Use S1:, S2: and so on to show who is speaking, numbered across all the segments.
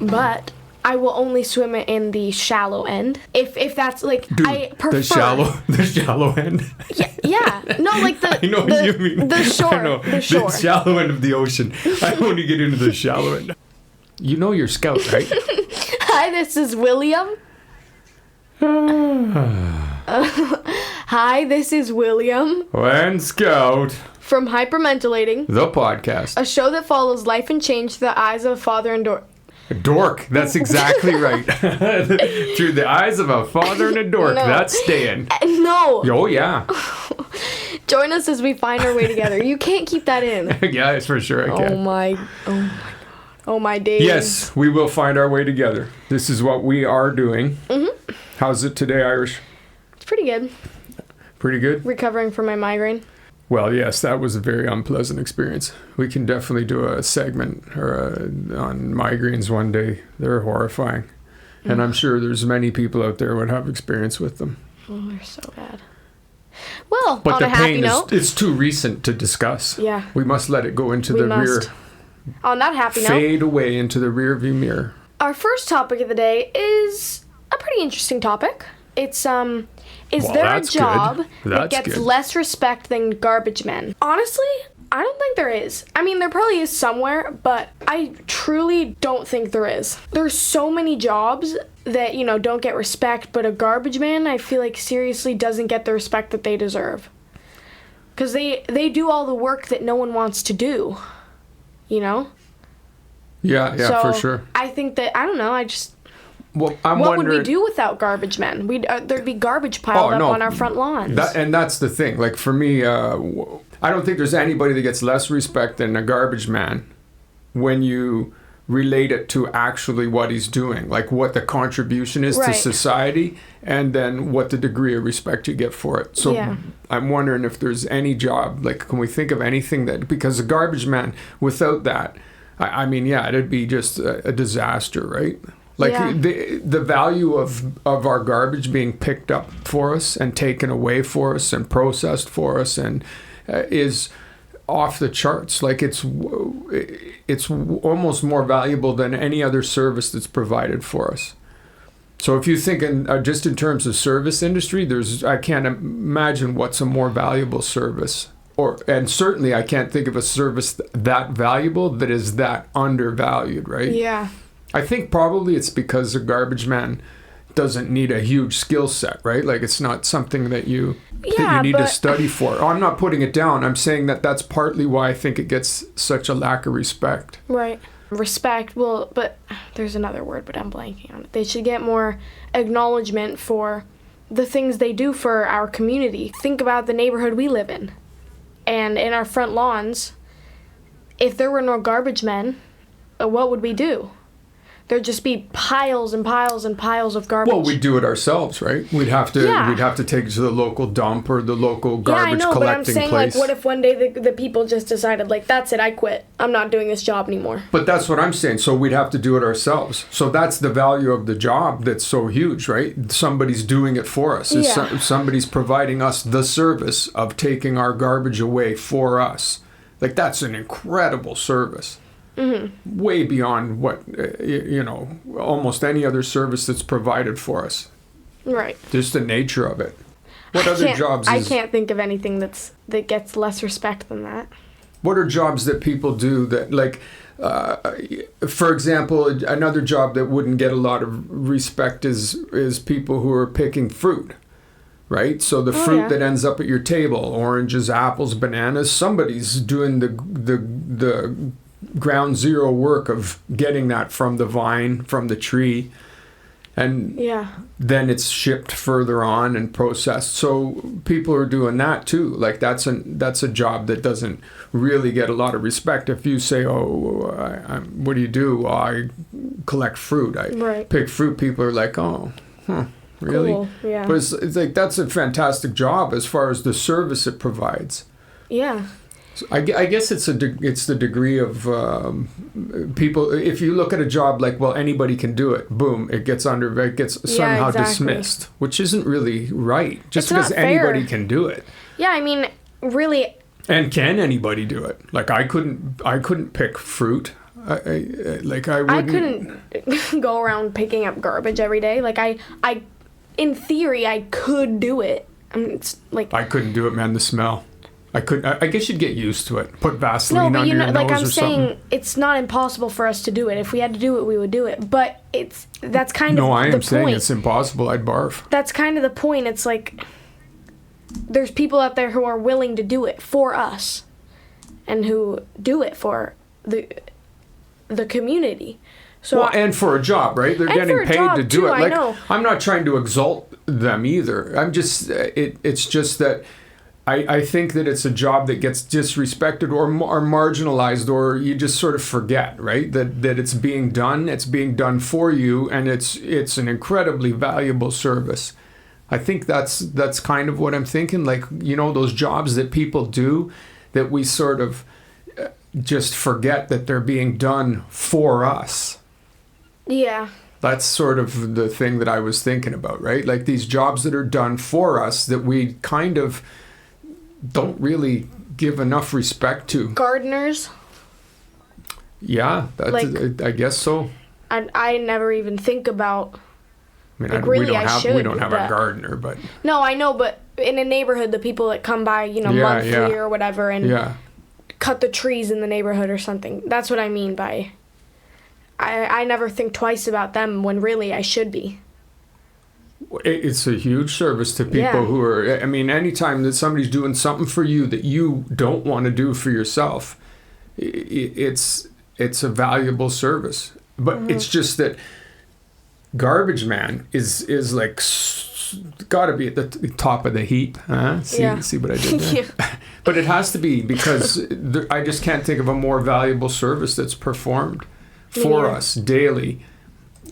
S1: but I will only swim in the shallow end. If that's like,
S2: Dude,
S1: I prefer
S2: the shallow end.
S1: Yeah, no, like
S2: I know what you mean.
S1: The shore.
S2: I know.
S1: The shore.
S2: The shallow end of the ocean. I want to get into the shallow end. You know you're Scout, right?
S1: Hi, this is William. Hi, this is William.
S2: And Scout.
S1: From Hypermentilating.
S2: The podcast.
S1: A show that follows life and change through the eyes of a father and
S2: dork. That's exactly right. Through the eyes of a father and a dork.
S1: No.
S2: That's staying.
S1: No.
S2: Oh, yeah.
S1: Join us as we find our way together. You can't keep that in.
S2: Yeah, it's for sure I can.
S1: Oh my God. Oh my days.
S2: Yes, we will find our way together. This is what we are doing.
S1: Mm-hmm.
S2: How's it today, Irish?
S1: It's pretty good.
S2: Pretty good?
S1: Recovering from my migraine.
S2: Well, yes, that was a very unpleasant experience. We can definitely do a segment on migraines one day. They're horrifying. And I'm sure there's many people out there who would have experience with them.
S1: Oh, they're so bad. Well,
S2: but
S1: on
S2: the
S1: a happy
S2: pain
S1: note.
S2: it's too recent to discuss.
S1: Yeah.
S2: We must let it go into the rear.
S1: On that happy note.
S2: Fade away into the rear view mirror.
S1: Our first topic of the day is a pretty interesting topic. It's is there a job that gets less respect than garbage men? Honestly, I don't think there is. I mean, there probably is somewhere, but I truly don't think there is. There's so many jobs that, you know, don't get respect, but a garbage man, I feel like, seriously doesn't get the respect that they deserve. Because they do all the work that no one wants to do, you know?
S2: Yeah,
S1: so
S2: for sure.
S1: I think that, I don't know,
S2: Well,
S1: what would we do without garbage men? There'd be garbage piled up on our front lawns.
S2: And that's the thing. Like, for me, I don't think there's anybody that gets less respect than a garbage man when you relate it to actually what he's doing, like what the contribution is to society, and then what the degree of respect you get for it. So I'm wondering if there's any job, like, can we think of anything that, because a garbage man, without that, I mean, yeah, it'd be just a disaster, right? Like, the value of our garbage being picked up for us and taken away for us and processed for us and is off the charts. Like, it's almost more valuable than any other service that's provided for us. So if you think just in terms of service industry, I can't imagine what's a more valuable service. And certainly I can't think of a service that valuable that is that undervalued, right?
S1: Yeah.
S2: I think probably it's because a garbage man doesn't need a huge skill set, right? Like, it's not something that you need to study for. I'm not putting it down. I'm saying that that's partly why I think it gets such a lack of respect.
S1: Right. Respect, well, but there's another word, but I'm blanking on it. They should get more acknowledgement for the things they do for our community. Think about the neighborhood we live in. And in our front lawns, if there were no garbage men, what would we do? There'd just be piles and piles and piles of garbage.
S2: Well, we'd do it ourselves, right? We'd have to take it to the local dump or the local garbage collecting place.
S1: But I'm saying, like, what if one day the people just decided, like, that's it, I quit. I'm not doing this job anymore.
S2: But that's what I'm saying. So we'd have to do it ourselves. So that's the value of the job that's so huge, right? Somebody's doing it for us. Somebody's providing us the service of taking our garbage away for us. Like, that's an incredible service. Mm-hmm. Way beyond what, almost any other service that's provided for us.
S1: Right.
S2: Just the nature of it. What other jobs
S1: I can't think of anything that gets less respect than that.
S2: What are jobs that people do that, like, for example, another job that wouldn't get a lot of respect is people who are picking fruit, right? So the fruit that ends up at your table, oranges, apples, bananas, somebody's doing the ground zero work of getting that from the vine, from the tree, and then it's shipped further on and processed. So people are doing that too. Like, that's a job that doesn't really get a lot of respect. If you say, what do you do? Well, I collect fruit. I pick fruit. People are like, oh, really?
S1: Cool. Yeah.
S2: But it's like, that's a fantastic job as far as the service it provides.
S1: Yeah.
S2: I guess it's the degree of people. If you look at a job like, well, anybody can do it, boom, it gets somehow dismissed, which isn't really right. Just because anybody can do it.
S1: Yeah, I mean, really.
S2: And can anybody do it? Like, I couldn't pick fruit. I wouldn't.
S1: I couldn't go around picking up garbage every day. Like I in theory, I could do it. I mean, it's like
S2: I couldn't do it, man. The smell. I couldn't. I guess you'd get used to it. Put Vaseline under your nose
S1: like I'm
S2: or
S1: saying,
S2: something.
S1: it's not impossible for us to do it. If we had to do it, we would do it. But that's kind of the point.
S2: No, I am saying it's impossible. I'd barf.
S1: That's kind of the point. It's like there's people out there who are willing to do it for us, and who do it for the community. So
S2: and for a job, right? They're getting paid to do it.
S1: I know.
S2: I'm not trying to exalt them either. I'm just it's just that I think that it's a job that gets disrespected or marginalized, or you just sort of forget, right? That it's being done for you, and it's an incredibly valuable service. I think that's kind of what I'm thinking. Like, those jobs that people do that we sort of just forget that they're being done for us.
S1: Yeah.
S2: That's sort of the thing that I was thinking about, right? Like these jobs that are done for us that we kind of don't really give enough respect to.
S1: Gardeners.
S2: Yeah, I guess so.
S1: I never even think about.
S2: I mean, we don't have a gardener, but.
S1: No, I know, but in a neighborhood, the people that come by, monthly or whatever, and cut the trees in the neighborhood or something. That's what I mean by. I never think twice about them when really I should be.
S2: It's a huge service to people who are, I mean, anytime that somebody's doing something for you that you don't want to do for yourself, it's a valuable service. But it's just that garbage man is like, got to be at the top of the heap. Huh? See what I did there? But it has to be, because I just can't think of a more valuable service that's performed for us daily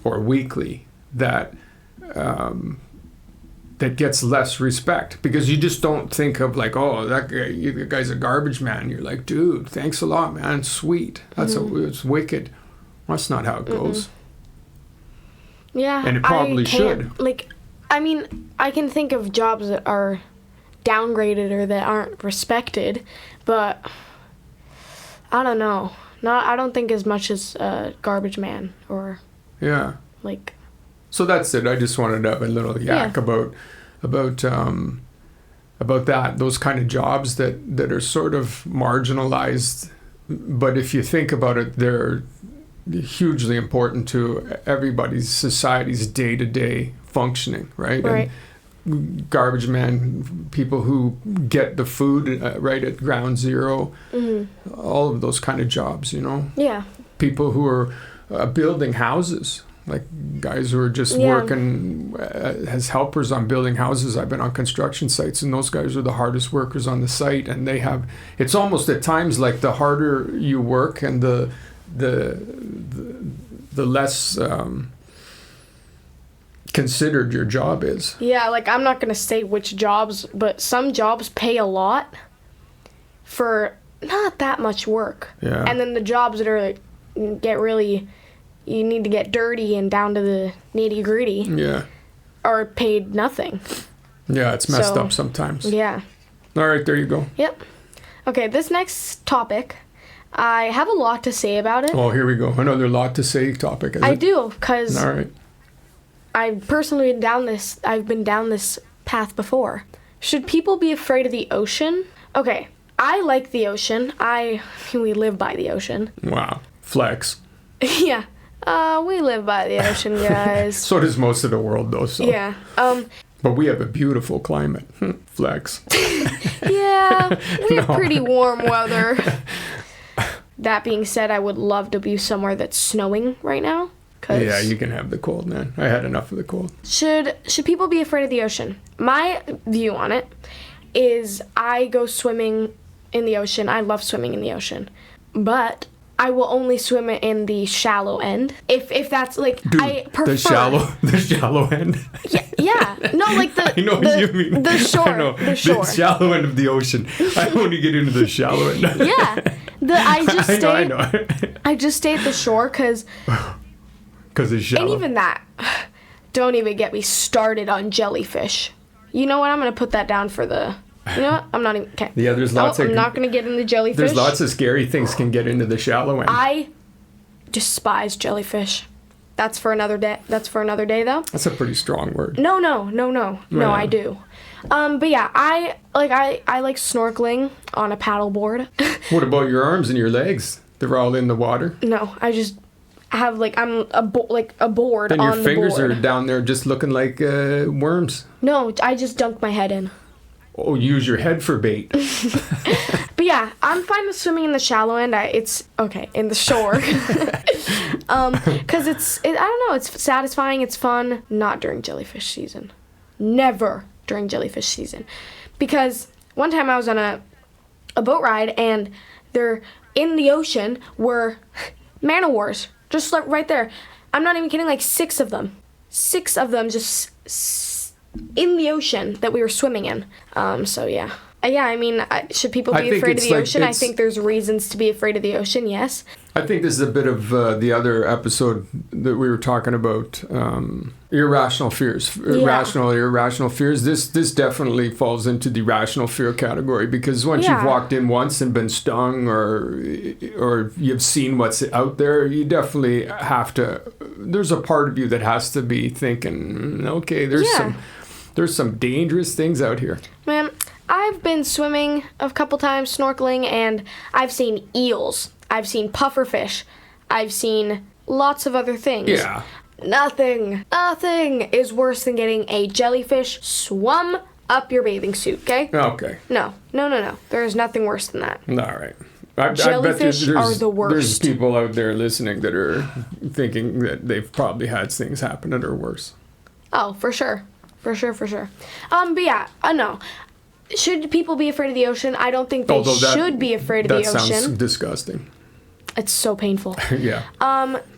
S2: or weekly that gets less respect, because you just don't think of like, oh, that guy's a garbage man. You're like, dude, thanks a lot, man. Sweet. It's wicked. That's not how it goes.
S1: Yeah.
S2: And it probably should.
S1: Like, I mean, I can think of jobs that are downgraded or that aren't respected, but I don't know. I don't think as much as garbage man or like.
S2: So that's it. I just wanted to have a little yak about that. Those kind of jobs that are sort of marginalized, but if you think about it, they're hugely important to everybody's society's day-to-day functioning, right?
S1: Right.
S2: And garbage man, people who get the food right at ground zero, all of those kind of jobs,
S1: Yeah.
S2: People who are building houses, like guys who are just working as helpers on building houses. I've been on construction sites, and those guys are the hardest workers on the site, and it's almost at times like the harder you work and the less considered your job is.
S1: Yeah, like I'm not going to say which jobs, but some jobs pay a lot for not that much work.
S2: Yeah.
S1: And then the jobs that are you need to get dirty and down to the nitty-gritty.
S2: Yeah.
S1: Are paid nothing.
S2: Yeah, it's messed up sometimes.
S1: Yeah.
S2: All right, there you go.
S1: Yep. Okay, this next topic, I have a lot to say about it.
S2: Oh, here we go. Another lot to say topic, is it?
S1: I do, because
S2: all right.
S1: I've personally been down this path before. Should people be afraid of the ocean? Okay, I like the ocean. We live by the ocean.
S2: Wow. Flex.
S1: Yeah. We live by the ocean, guys.
S2: So does most of the world, though. So.
S1: Yeah.
S2: But we have a beautiful climate. Flex.
S1: Yeah, we have pretty warm weather. That being said, I would love to be somewhere that's snowing right now.
S2: Yeah, you can have the cold, man. I had enough of the cold.
S1: Should people be afraid of the ocean? My view on it is I go swimming in the ocean. I love swimming in the ocean. But I will only swim in the shallow end. If that's like,
S2: dude,
S1: I prefer
S2: the shallow end.
S1: Yeah. No, like
S2: I know what you mean.
S1: The shore.
S2: I know.
S1: The shore.
S2: The shallow end of the ocean. I only get into the shallow end.
S1: Yeah.
S2: I know.
S1: I just stay at the shore because
S2: it's shallow.
S1: And even that, don't even get me started on jellyfish. You know what? I'm going to put that down for the. You know what? I'm not even. Okay.
S2: Yeah, there's lots of.
S1: I'm not going to get into jellyfish.
S2: There's lots of scary things can get into the shallow end.
S1: I despise jellyfish. That's for another day. That's for another day, though.
S2: That's a pretty strong word.
S1: No, I do. But yeah, I like snorkeling on a paddleboard.
S2: What about your arms and your legs? They're all in the water?
S1: No, I just have I'm a board on the board.
S2: Then your fingers are down there just looking like worms.
S1: No, I just dunk my head in.
S2: Oh, use your head for bait.
S1: But yeah, I'm fine with swimming in the shallow end. It's okay in the shore. Because I don't know, it's satisfying, it's fun. Not during jellyfish season. Never during jellyfish season. Because one time I was on a boat ride, and there in the ocean were man-o-wars. Just like right there. I'm not even kidding, like 6 of them. 6 of them just in the ocean that we were swimming in. So yeah. Yeah, I mean, should people be afraid of the ocean? I think there's reasons to be afraid of the ocean, yes.
S2: I think this is a bit of the other episode that we were talking about, irrational fears. Irrational fears. This definitely falls into the rational fear category, because once you've walked in once and been stung, or you've seen what's out there, you definitely have to, there's a part of you that has to be thinking, okay, there's some dangerous things out here.
S1: Man, I've been swimming a couple times, snorkeling, and I've seen eels. I've seen pufferfish. I've seen lots of other things.
S2: Yeah.
S1: Nothing is worse than getting a jellyfish swum up your bathing suit, okay?
S2: Okay.
S1: No. There is nothing worse than that.
S2: All right.
S1: Jellyfish are the worst.
S2: There's people out there listening that are thinking that they've probably had things happen that are worse.
S1: Oh, for sure. But yeah, no. Should people be afraid of the ocean? I don't think they should be afraid of the ocean.
S2: That sounds disgusting.
S1: It's so painful.
S2: Yeah.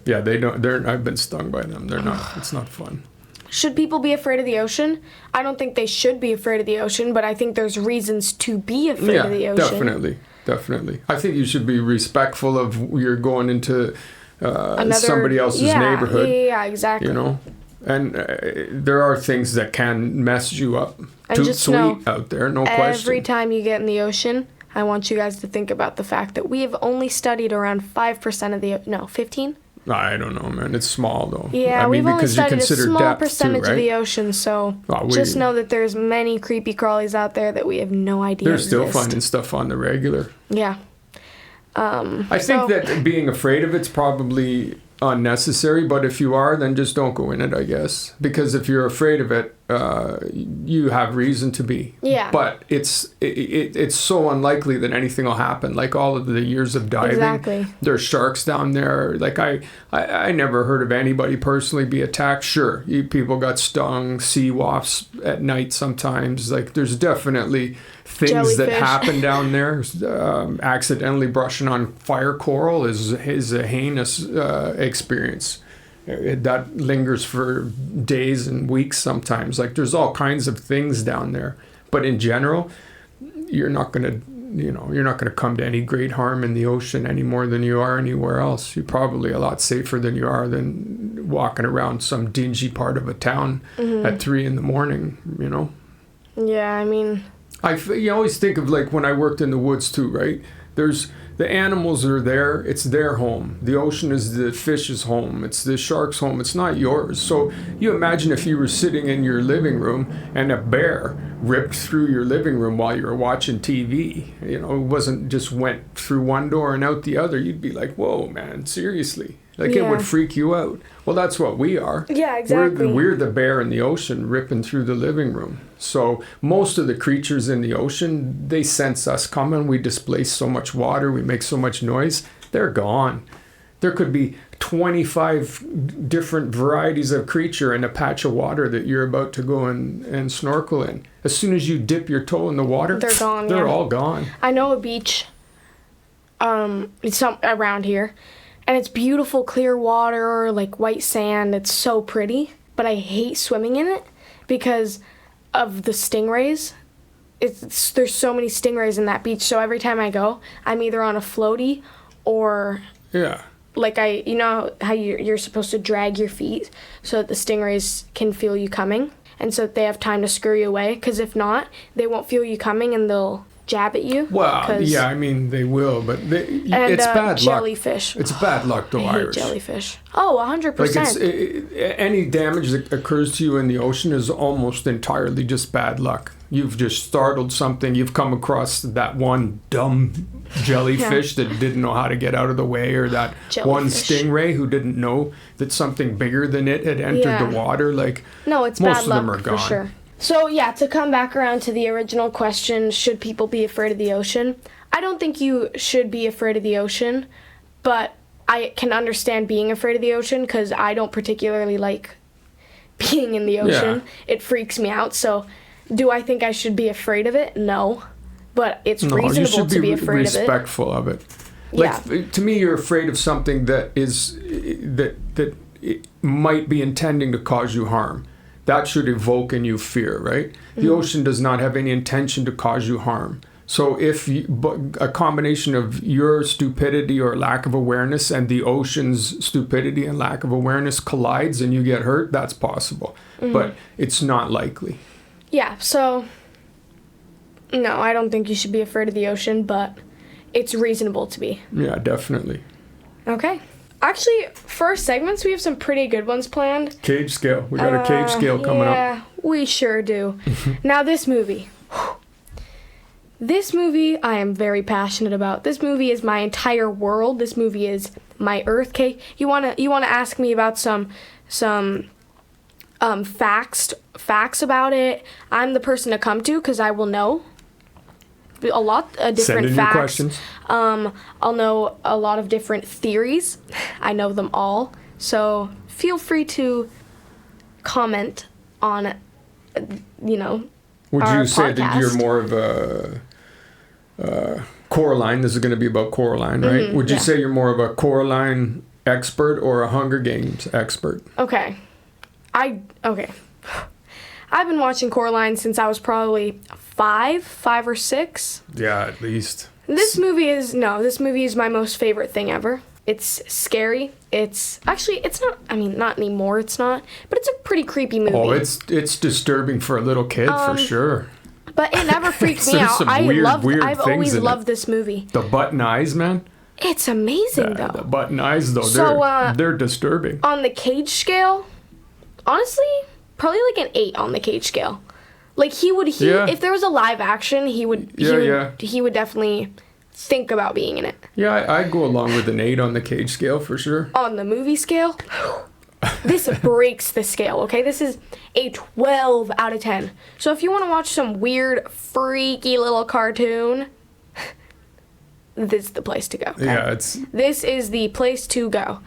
S2: Yeah, they don't. I've been stung by them. They're not. It's not fun.
S1: Should people be afraid of the ocean? I don't think they should be afraid of the ocean, but I think there's reasons to be afraid of the ocean.
S2: Definitely. I think you should be respectful of you're going into somebody else's neighborhood.
S1: Yeah, exactly.
S2: You know. And there are things that can mess you up. Toot sweet out there, no question.
S1: Every time you get in the ocean, I want you guys to think about the fact that we have only studied around 5% of the... No, 15?
S2: I don't know, man. It's small, though.
S1: Yeah, we've only studied a small percentage of the ocean, so just know that there's many creepy crawlies out there that we have no idea
S2: They're still finding stuff on the regular.
S1: Yeah.
S2: I think that being afraid of it's probably unnecessary, but if you are, then just don't go in it, I guess. Because if you're afraid of it, you have reason to be.
S1: Yeah.
S2: But it's so unlikely that anything will happen. Like all of the years of diving,
S1: exactly.
S2: There's sharks down there. Like I never heard of anybody personally be attacked. Sure, people got stung, sea wasps at night sometimes. Like there's definitely things
S1: Jellyfish.
S2: that happen down there. Accidentally brushing on fire coral is a heinous experience. That lingers for days and weeks sometimes. Like there's all kinds of things down there, but in general, you're not gonna come to any great harm in the ocean any more than you are anywhere else. You're probably a lot safer than you are than walking around some dingy part of a town at 3 a.m. You know. Yeah,
S1: I mean.
S2: You always think of like when I worked in the woods too, right? The animals are there. It's their home. The ocean is the fish's home. It's the shark's home. It's not yours. So you imagine if you were sitting in your living room and a bear ripped through your living room while you were watching TV. You know, it wasn't just went through one door and out the other. You'd be like, whoa, man, seriously. Like it would freak you out. Well, that's what we are.
S1: Yeah, exactly.
S2: We're the bear in the ocean ripping through the living room. So most of the creatures in the ocean, they sense us coming. We displace so much water. We make so much noise. They're gone. There could be 25 different varieties of creature in a patch of water that you're about to go and snorkel in. As soon as you dip your toe in the water,
S1: they're gone.
S2: They're all gone.
S1: I know a beach it's around here. And it's beautiful, clear water, like white sand. It's so pretty. But I hate swimming in it because of the stingrays. There's so many stingrays in that beach. So every time I go, I'm either on a floaty or...
S2: Yeah.
S1: Like you know how you're supposed to drag your feet so that the stingrays can feel you coming? And so that they have time to scurry away. Because if not, they won't feel you coming and they'll jab at you.
S2: Well, yeah, I mean, they will, but it's bad
S1: jellyfish.
S2: luck. It's bad luck, though,
S1: I hate
S2: Irish.
S1: Jellyfish. Oh, 100%.
S2: Like any damage that occurs to you in the ocean is almost entirely just bad luck. You've just startled something. You've come across that one dumb jellyfish that didn't know how to get out of the way, or that one stingray who didn't know that something bigger than it had entered the water. Like,
S1: no, it's
S2: most
S1: bad
S2: of
S1: luck
S2: them are gone.
S1: for sure. So, yeah, to come back around to the original question, should people be afraid of the ocean? I don't think you should be afraid of the ocean, but I can understand being afraid of the ocean because I don't particularly like being in the ocean. Yeah. It freaks me out. So, do I think I should be afraid of it? No. But it's reasonable to be afraid of it.
S2: Respectful of it. Like, to me, you're afraid of something that it might be intending to cause you harm. That should evoke in you fear, right? Mm-hmm. The ocean does not have any intention to cause you harm. So if a combination of your stupidity or lack of awareness and the ocean's stupidity and lack of awareness collides and you get hurt, that's possible. Mm-hmm. But it's not likely. Yeah,
S1: so no, I don't think you should be afraid of the ocean, but it's reasonable to be.
S2: Yeah, definitely.
S1: Okay. Actually, for our segments, we have some pretty good ones planned.
S2: Cage scale. We got a cage scale coming up.
S1: Yeah, we sure do. Now, this movie. This movie I am very passionate about. This movie is my entire world. This movie is my earth cake. You wanna ask me about some facts about it? I'm the person to come to because I will know a lot of different facts. Your questions. I'll know a lot of different theories. I know them all. So feel free to comment on,
S2: Would you say that you're more of a Coraline? This is going to be about Coraline, right? Mm-hmm, Would you say you're more of a Coraline expert or a Hunger Games expert?
S1: Okay. I've been watching Coraline since I was probably five or six.
S2: Yeah, at least.
S1: This movie is my most favorite thing ever. It's scary. It's not, not anymore, it's not, but it's a pretty creepy movie.
S2: Oh, it's disturbing for a little kid, for sure.
S1: But it never freaked me out. I've always loved this movie.
S2: The button eyes, man.
S1: It's amazing, though.
S2: The button eyes, though, they're disturbing.
S1: On the cage scale, honestly, probably like an 8 on the cage scale. Like if there was a live action, he would definitely think about being in it.
S2: Yeah, I'd go along with an 8 on the cage scale for sure.
S1: On the movie scale, this breaks the scale, okay? This is a 12 out of 10. So if you want to watch some weird, freaky little cartoon, this is the place to go. Okay?
S2: Yeah,
S1: this is the place to go.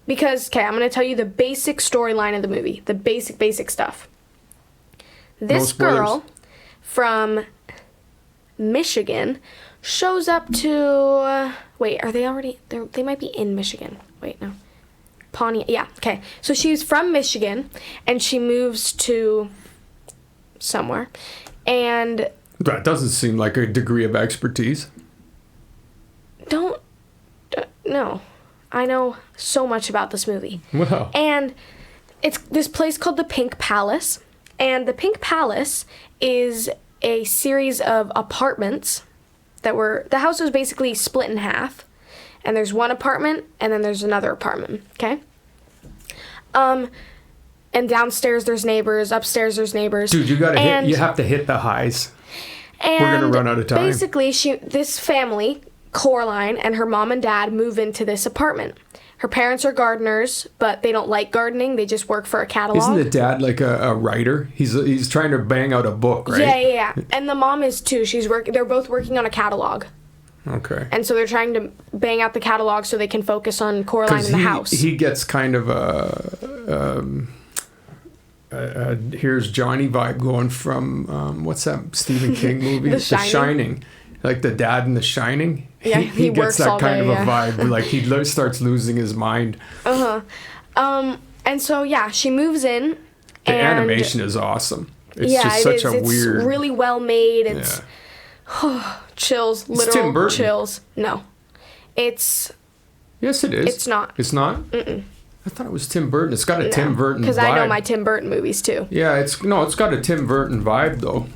S1: Because, I'm going to tell you the basic storyline of the movie. The basic stuff. This girl from Michigan shows up to... wait, are they already... They might be in Michigan. Wait, no. Pontiac. Yeah, okay. So she's from Michigan, and she moves to somewhere. And...
S2: That doesn't seem like a degree of expertise.
S1: No. I know so much about this movie.
S2: Wow.
S1: And it's this place called the Pink Palace. And the Pink Palace is a series of apartments the house was basically split in half. And there's one apartment, and then there's another apartment, okay? And downstairs there's neighbors, upstairs there's neighbors.
S2: Dude, you have to hit the highs.
S1: And
S2: we're going to run out of time.
S1: Basically, this family, Coraline, and her mom and dad move into this apartment. Her parents are gardeners, but they don't like gardening. They just work for a catalog.
S2: Isn't the dad like a writer? He's trying to bang out a book, right?
S1: Yeah. And the mom is too. They're both working on a catalog.
S2: Okay.
S1: And so they're trying to bang out the catalog so they can focus on Coraline in the house.
S2: He gets kind of a Here's Johnny vibe going from what's that Stephen King movie?
S1: The Shining.
S2: Like the dad in The Shining.
S1: Yeah,
S2: he gets that kind of a vibe. Like he starts losing his mind.
S1: And so she moves in.
S2: The animation is awesome. It's just such a weird.
S1: It's really well made. It's chills, literal
S2: Tim Burton.
S1: Chills. No, it's.
S2: Yes, it is.
S1: It's not.
S2: It's not.
S1: Mm-mm.
S2: I thought it was Tim Burton. It's got a Tim Burton vibe.
S1: Because I know my Tim Burton movies too.
S2: Yeah, it's got a Tim Burton vibe though.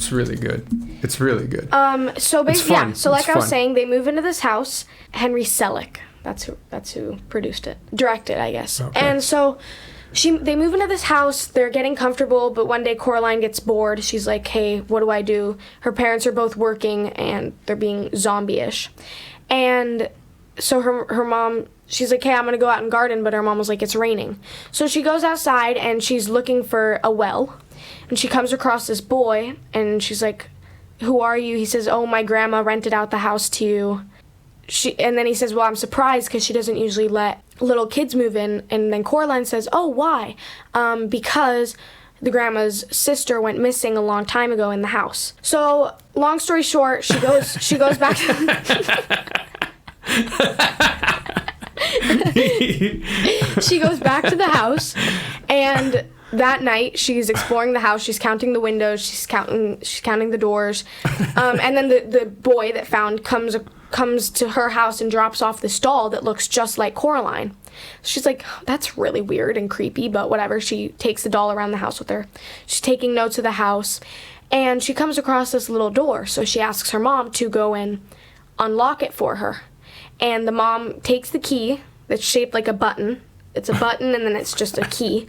S2: It's really good. It's really good.
S1: So basically,
S2: fun.
S1: yeah. So like
S2: It's
S1: I was
S2: fun.
S1: saying, they move into this house. Henry Selick. That's who produced it. Directed, I guess.
S2: Okay.
S1: And so they move into this house. They're getting comfortable, but one day Coraline gets bored. She's like, "Hey, what do I do?" Her parents are both working, and they're being zombie-ish. And so her mom, she's like, "Hey, I'm going to go out and garden," but her mom was like, "It's raining." So she goes outside, and she's looking for a well. And she comes across this boy, and she's like, "Who are you?" He says, "Oh, my grandma rented out the house to you." And then he says, "Well, I'm surprised because she doesn't usually let little kids move in." And then Coraline says, "Oh, why?" Because the grandma's sister went missing a long time ago in the house. So, long story short, she goes back she goes back to the house, and that night she's exploring the house. She's counting the windows. She's counting the doors. And then the boy that found comes to her house and drops off this doll that looks just like Coraline. She's like, "That's really weird and creepy," but whatever. She takes the doll around the house with her. She's taking notes of the house, and she comes across this little door. So she asks her mom to go and unlock it for her. And the mom takes the key that's shaped like a button. It's a button, and then it's just a key.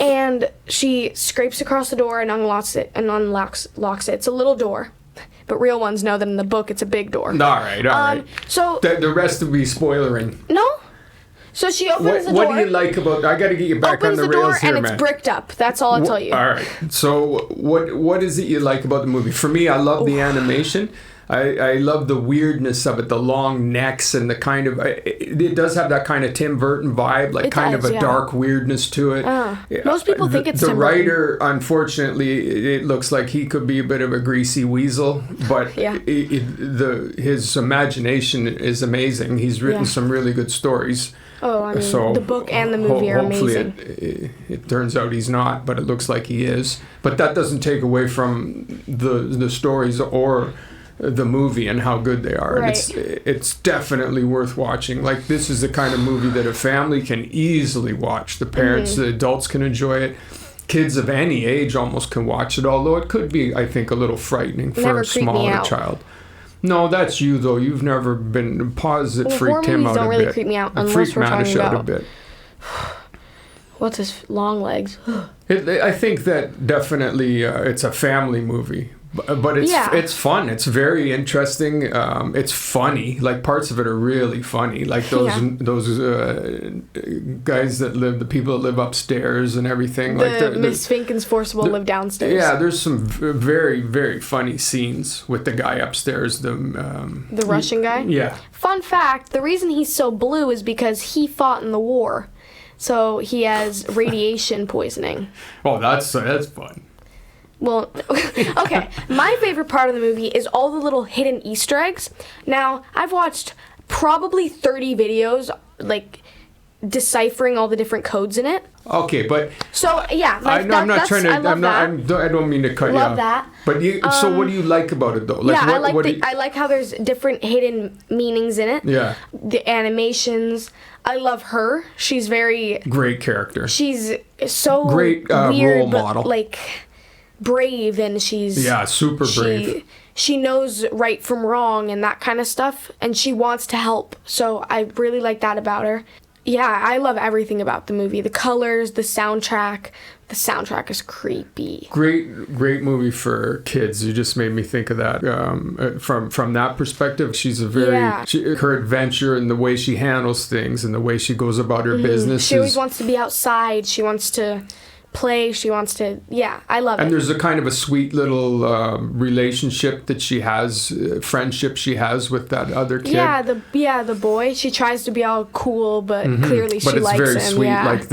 S1: And she scrapes across the door and unlocks it. Locks it. It's a little door. But real ones know that in the book it's a big door.
S2: All right.
S1: So
S2: The rest will be spoilering.
S1: No. So she opens the door.
S2: What do you like about... I got to get you back on the rails here, man.
S1: And it's bricked up. That's all I'll tell you.
S2: All right. So what is it you like about the movie? For me, I love the animation. I love the weirdness of it, the long necks and the kind of... It does have that kind of Tim Burton vibe, like a dark weirdness to it.
S1: Most people think it's Tim Burton.
S2: The writer, unfortunately, it looks like he could be a bit of a greasy weasel, but his imagination is amazing. He's written some really good stories.
S1: Oh, I mean, the book and the movie are amazing.
S2: Hopefully it turns out he's not, but it looks like he is. But that doesn't take away from the stories or the movie and how good they are.
S1: Right.
S2: And it's definitely worth watching. Like, this is the kind of movie that a family can easily watch. The parents, the adults can enjoy it. Kids of any age almost can watch it, although it could be, I think, a little frightening for a smaller child. No, that's you, though. You've never been... Pause it freaked him out a bit.
S1: Horror movies don't really creep me out unless we're talking about...
S2: a bit.
S1: What's his long legs?
S2: I think that definitely it's a family movie. But it's fun. It's very interesting. It's funny. Like, parts of it are really funny. Like those guys the people that live upstairs and everything.
S1: Miss Finken's forcible live downstairs.
S2: Yeah, there's some very, very funny scenes with the guy upstairs. The
S1: Russian guy?
S2: Yeah.
S1: Fun fact, the reason he's so blue is because he fought in the war. So he has radiation poisoning.
S2: Oh, that's fun.
S1: Well, okay. My favorite part of the movie is all the little hidden Easter eggs. Now, I've watched probably 30 videos, like, deciphering all the different codes in it.
S2: Okay, but...
S1: So, yeah.
S2: I don't mean to cut you off.
S1: Love that.
S2: But so what do you like about it, though? Like,
S1: yeah, I like how there's different hidden meanings in it.
S2: Yeah.
S1: The animations. I love her. She's very...
S2: Great character.
S1: She's so
S2: great
S1: weird,
S2: role model.
S1: But, like... brave, and she's
S2: super brave.
S1: She knows right from wrong and that kind of stuff, and she wants to help. So I really like that about her. Yeah, I love everything about the movie. The colors, the soundtrack. The soundtrack is creepy.
S2: Great movie for kids. You just made me think of that. From that perspective, she's a very her adventure and the way she handles things and the way she goes about her business.
S1: She always wants to be outside. She wants to play. She wants to, I love it.
S2: And there's a kind of a sweet little relationship that she has, friendship she has with that other kid.
S1: The boy. She tries to be all cool, but clearly she likes him.
S2: But it's very sweet. Like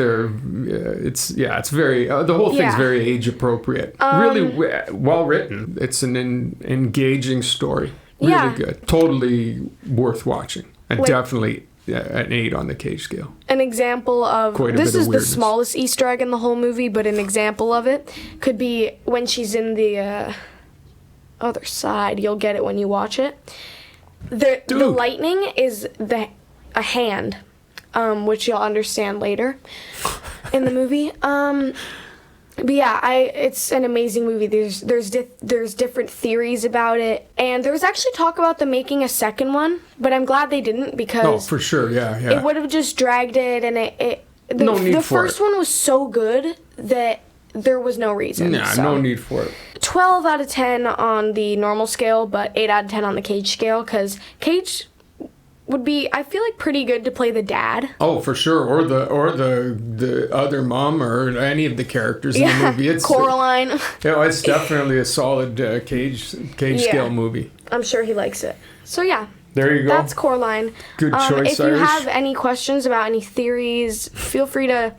S2: it's very, the whole thing's very age appropriate. Really well written. It's an engaging story. Really good. Totally worth watching. And definitely an 8 on the Cage scale.
S1: An example of... This is the smallest Easter egg in the whole movie, but an example of it could be when she's in the other side. You'll get it when you watch it. The lightning is a hand, which you'll understand later in the movie. But yeah, it's an amazing movie. There's different theories about it, and there was actually talk about them making a second one, but I'm glad they didn't because
S2: Oh, for sure, yeah.
S1: It would have just dragged it, and the first one was so good that there was no reason.
S2: Nah,
S1: so.
S2: no need for it.
S1: 12 out of 10 on the normal scale, but 8 out of 10 on the Cage scale, because Cage would be, I feel like, pretty good to play the dad.
S2: Oh, for sure, or the other mom, or any of the characters in the movie. It's
S1: Coraline.
S2: It's definitely a solid Cage scale movie.
S1: I'm sure he likes it. So yeah.
S2: There you go.
S1: That's Coraline.
S2: Good choice,
S1: If you have any questions about any theories, feel free to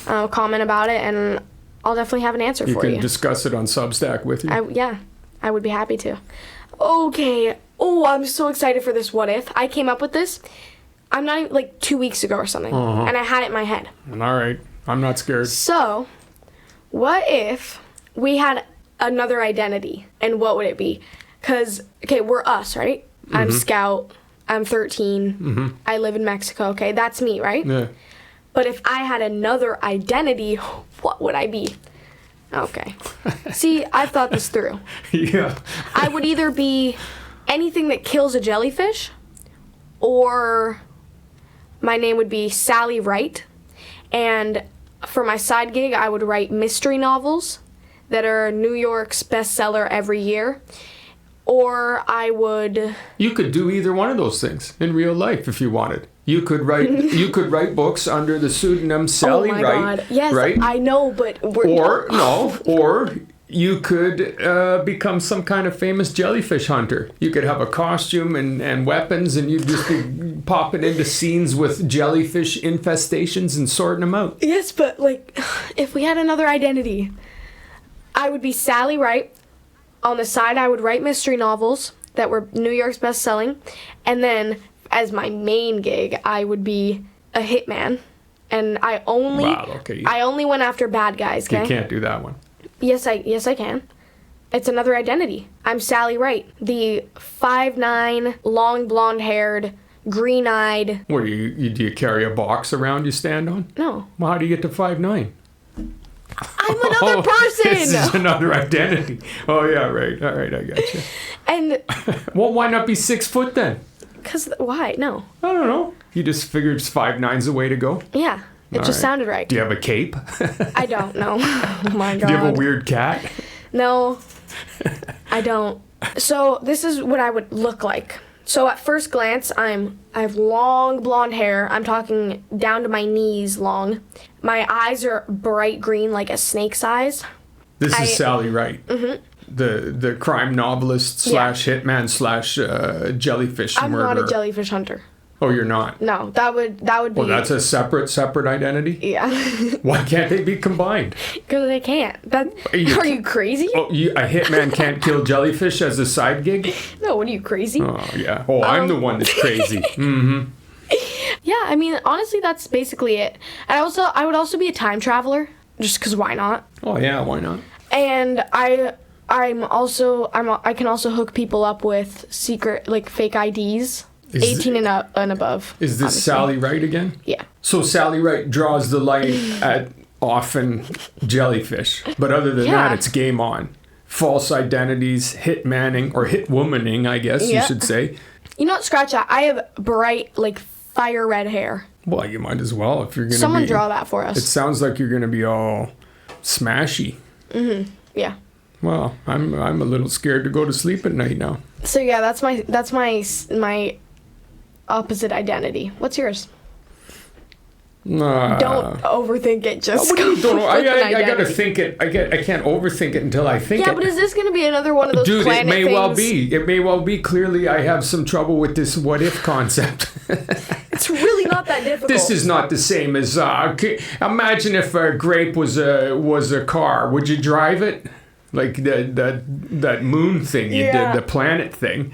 S1: comment about it, and I'll definitely have an answer for you.
S2: You can discuss it on Substack with you.
S1: I would be happy to. Okay. Oh, I'm so excited for this What If. I came up with this, I'm not even, 2 weeks ago or something, and I had it in my head.
S2: All right. I'm not scared.
S1: So, what if we had another identity, and what would it be? Because, okay, we're us, right? Mm-hmm. I'm Scout. I'm 13. Mm-hmm. I live in Mexico. Okay, that's me, right?
S2: Yeah.
S1: But if I had another identity, what would I be? Okay. See, I've thought this through.
S2: Yeah.
S1: I would either be anything that kills a jellyfish, or my name would be Sally Wright. And for my side gig, I would write mystery novels that are New York's bestseller every year. Or I would...
S2: You could do either one of those things in real life if you wanted. You could write books under the pseudonym Sally Wright. Oh my God.
S1: Yes,
S2: right?
S1: I know, but
S2: or you could become some kind of famous jellyfish hunter. You could have a costume and weapons, and you'd just be popping into scenes with jellyfish infestations and sorting them out.
S1: Yes, but if we had another identity, I would be Sally Wright. On the side, I would write mystery novels that were New York's best-selling. And then, as my main gig, I would be a hitman. And I only went after bad guys, okay?
S2: You can't do that one.
S1: Yes, I can. It's another identity. I'm Sally Wright, the 5'9", long blonde-haired, green-eyed...
S2: What, do you carry a box around you stand on?
S1: No.
S2: Well, how do you get to 5'9"?
S1: I'm another person!
S2: This is another identity. Oh, yeah, right. All right, I got you.
S1: And...
S2: Well, why not be 6 foot then?
S1: Because, why? No.
S2: I don't know. You just figured 5'9's the way to go?
S1: Yeah. It just sounded right.
S2: Do you have a cape?
S1: I don't know. Oh, my God.
S2: Do you have a weird cat?
S1: No, I don't. So, this is what I would look like. So, at first glance, I have long blonde hair. I'm talking down to my knees long. My eyes are bright green, like a snake's eyes.
S2: This is Sally Wright. Mm-hmm. The crime novelist / hitman / jellyfish murderer.
S1: I'm not a jellyfish hunter.
S2: Oh, you're not?
S1: No, that would be...
S2: Well, that's a separate identity?
S1: Yeah.
S2: Why can't they be combined?
S1: Because they can't. Are you crazy?
S2: Oh, a hitman can't kill jellyfish as a side gig?
S1: No, what are you, crazy?
S2: Oh, yeah. Oh, I'm the one that's crazy. Mm-hmm.
S1: Yeah, I mean, honestly, that's basically it. And I would also be a time traveler, just because why not?
S2: Oh, yeah, why not?
S1: And I can also hook people up with secret, fake IDs. 18 and above.
S2: Is this obviously Sally Wright again?
S1: Yeah.
S2: So Sally Wright draws the line at often jellyfish. But other than that, it's game on. False identities, hitmanning, or hitwomaning, I guess you should say.
S1: You know what? Scratch that. I have bright, fire red hair.
S2: Well, you might as well if you're going to
S1: Someone draw that for us.
S2: It sounds like you're going to be all smashy.
S1: Mm-hmm. Yeah.
S2: Well, I'm a little scared to go to sleep at night now.
S1: So yeah, that's my opposite identity. What's yours? Don't overthink it. Just go with
S2: I gotta think it. I can't overthink it until I think it.
S1: Yeah, but is this gonna be another one of those planet things?
S2: It may well be. Clearly, I have some trouble with this what if concept.
S1: It's really not that difficult.
S2: This is not the same as. Imagine if a grape was a car. Would you drive it? Like that moon thing you did, the planet thing.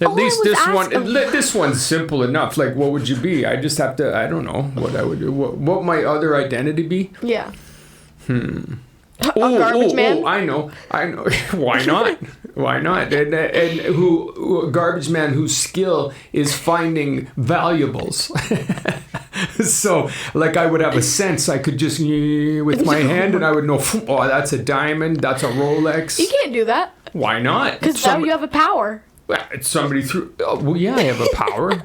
S2: At least this one's simple enough. Like, what would you be? I just have to. I don't know what I would do. What my other identity be?
S1: Yeah. A garbage man.
S2: Oh, I know. Why not? Why not? And who a garbage man whose skill is finding valuables. So, like, I would have a sense. I could just, with my hand, and I would know, oh, that's a diamond, that's a Rolex.
S1: You can't do that.
S2: Why not?
S1: Because now you have a power.
S2: Somebody threw, well, yeah, I have a power.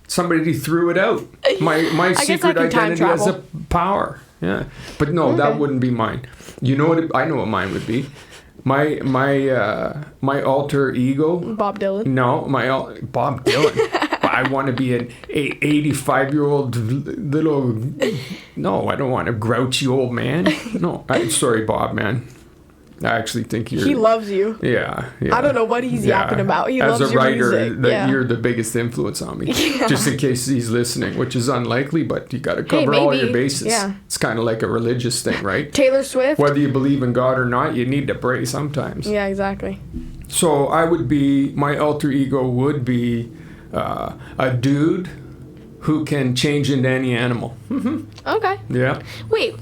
S2: Somebody threw it out. My secret identity has a power. Yeah. But no, that wouldn't be mine. You know what? I know what mine would be. My alter ego.
S1: Bob Dylan.
S2: No, Bob Dylan. I want to be an 85-year-old little. No, I don't want a grouchy old man. No, sorry, Bob, man. I actually think
S1: he loves you.
S2: Yeah.
S1: I don't know what he's yapping about. He loves your music. As a writer,
S2: you're the biggest influence on me. Yeah. Just in case he's listening, which is unlikely, but you got to cover all your bases. Yeah. It's kind of like a religious thing, right?
S1: Taylor Swift.
S2: Whether you believe in God or not, you need to pray sometimes.
S1: Yeah, exactly.
S2: So my alter ego would be a dude who can change into any animal. Mm-hmm.
S1: Okay.
S2: Yeah.
S1: Wait.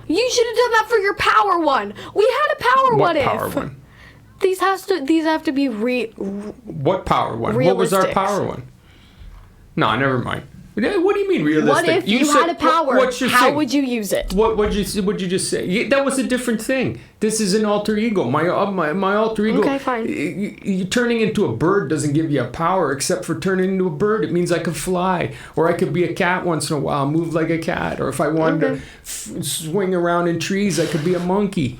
S1: You should have done that for your power one. We had a power
S2: what
S1: if.
S2: What power one?
S1: These have to be
S2: What power one? What was our power one? No, never mind. What do you mean realistic?
S1: What if you had a power? How would you use it?
S2: What'd you just say? That was a different thing. This is an alter ego. My alter ego.
S1: Okay, fine.
S2: You turning into a bird doesn't give you a power except for turning into a bird. It means I could fly, or I could be a cat once in a while, move like a cat, or if I wanted to swing around in trees, I could be a monkey.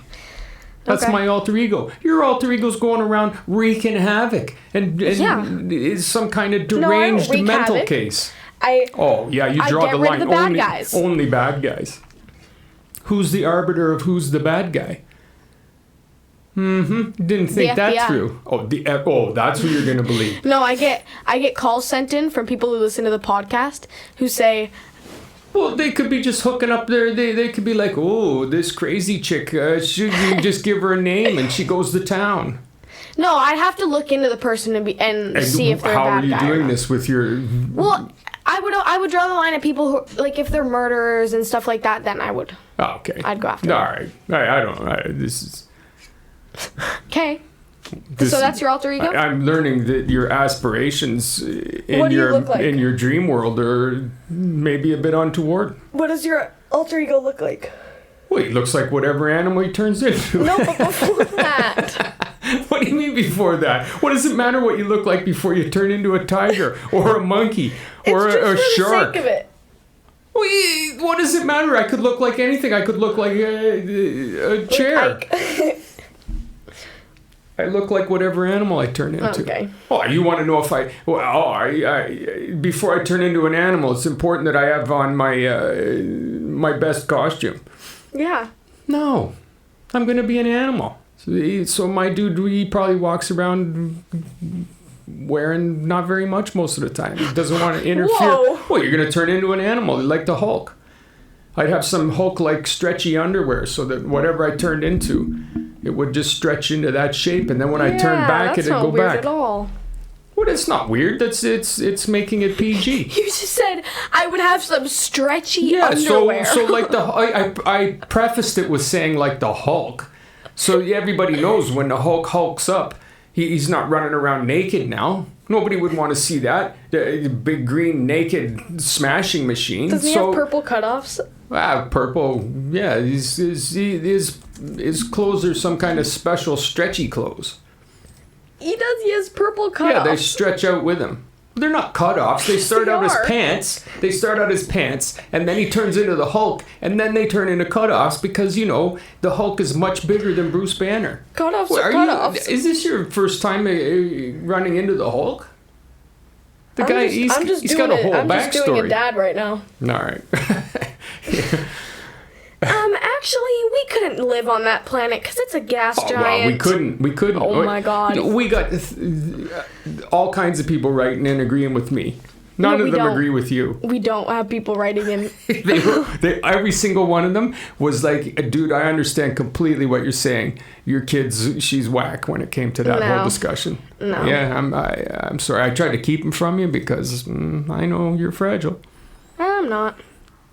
S2: That's my alter ego. Your alter ego's going around wreaking havoc and is some kind of deranged mental case. You draw the line.
S1: The bad guys.
S2: Only bad guys. Who's the arbiter of who's the bad guy? Didn't think that through. That's who you're gonna believe.
S1: No, I get calls sent in from people who listen to the podcast who say,
S2: well, they could be just hooking up there. They could be like, oh, this crazy chick, should you just give her a name and she goes to town?
S1: No, I'd have to look into the person and see if they're a bad guy.
S2: How are you doing this with your?
S1: Well, I would draw the line at people who, like, if they're murderers and stuff like that, then I would.
S2: Oh, okay.
S1: I'd go after them.
S2: All right. I don't. This is.
S1: Okay. So that's your alter ego?
S2: I'm learning that your aspirations in your dream world are maybe a bit untoward.
S1: What does your alter ego look like?
S2: Well, he looks like whatever animal he turns into.
S1: No, but before that.
S2: What do you mean before that? What does it matter what you look like before you turn into a tiger or a monkey or a shark?
S1: It's just for the sake of it.
S2: Well, what does it matter? I could look like anything. I could look like a chair. I look like whatever animal I turn into.
S1: Okay.
S2: Oh, you want to know if I before I turn into an animal, it's important that I have on my best costume.
S1: Yeah.
S2: No, I'm going to be an animal. So my dude, he probably walks around wearing not very much most of the time. He doesn't want to interfere.
S1: Whoa.
S2: Well, you're going to turn into an animal like the Hulk. I'd have some Hulk-like stretchy underwear so that whatever I turned into, it would just stretch into that shape. And then when I turn back, it'd go back.
S1: That's not weird at all.
S2: Well, it's not weird. It's making it PG.
S1: You just said I would have some stretchy underwear.
S2: So like I prefaced it with saying like the Hulk. So everybody knows when the Hulk hulks up, he's not running around naked now. Nobody would want to see that. The big green naked smashing machine.
S1: Doesn't he have purple cutoffs?
S2: Purple. Yeah, his clothes are some kind of special stretchy clothes.
S1: He does. He has purple cutoffs.
S2: Yeah, they stretch out with him. They're not cutoffs. They start out as pants. They start out as pants, and then he turns into the Hulk, and then they turn into cutoffs because, you know, the Hulk is much bigger than Bruce Banner.
S1: Cutoffs are cutoffs.
S2: Is this your first time running into the Hulk? The guy, he's got a whole backstory.
S1: I'm just doing a dad right now.
S2: All right.
S1: Actually, we couldn't live on that planet because it's a gas giant.
S2: Well, we couldn't.
S1: Oh my God.
S2: We got all kinds of people writing in agreeing with me. None of them agree with you.
S1: We don't have people writing in.
S2: Every single one of them was like, dude, I understand completely what you're saying. Your kid's, she's whack when it came to that whole discussion.
S1: No.
S2: Yeah, I'm sorry. I tried to keep them from you because I know you're fragile.
S1: I'm not.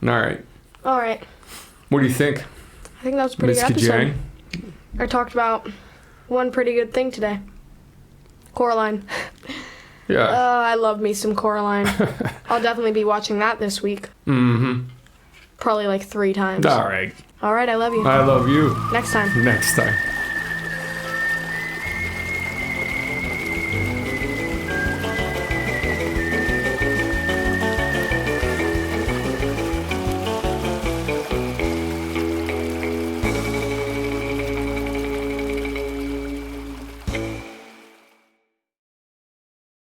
S2: All right. What do you think?
S1: I think that was a pretty good episode. I talked about one pretty good thing today. Coraline.
S2: Yeah.
S1: I love me some Coraline. I'll definitely be watching that this week.
S2: Mm-hmm.
S1: Probably like 3 times.
S2: All right.
S1: All right, I love you.
S2: I love you.
S1: Next time.
S2: Next time.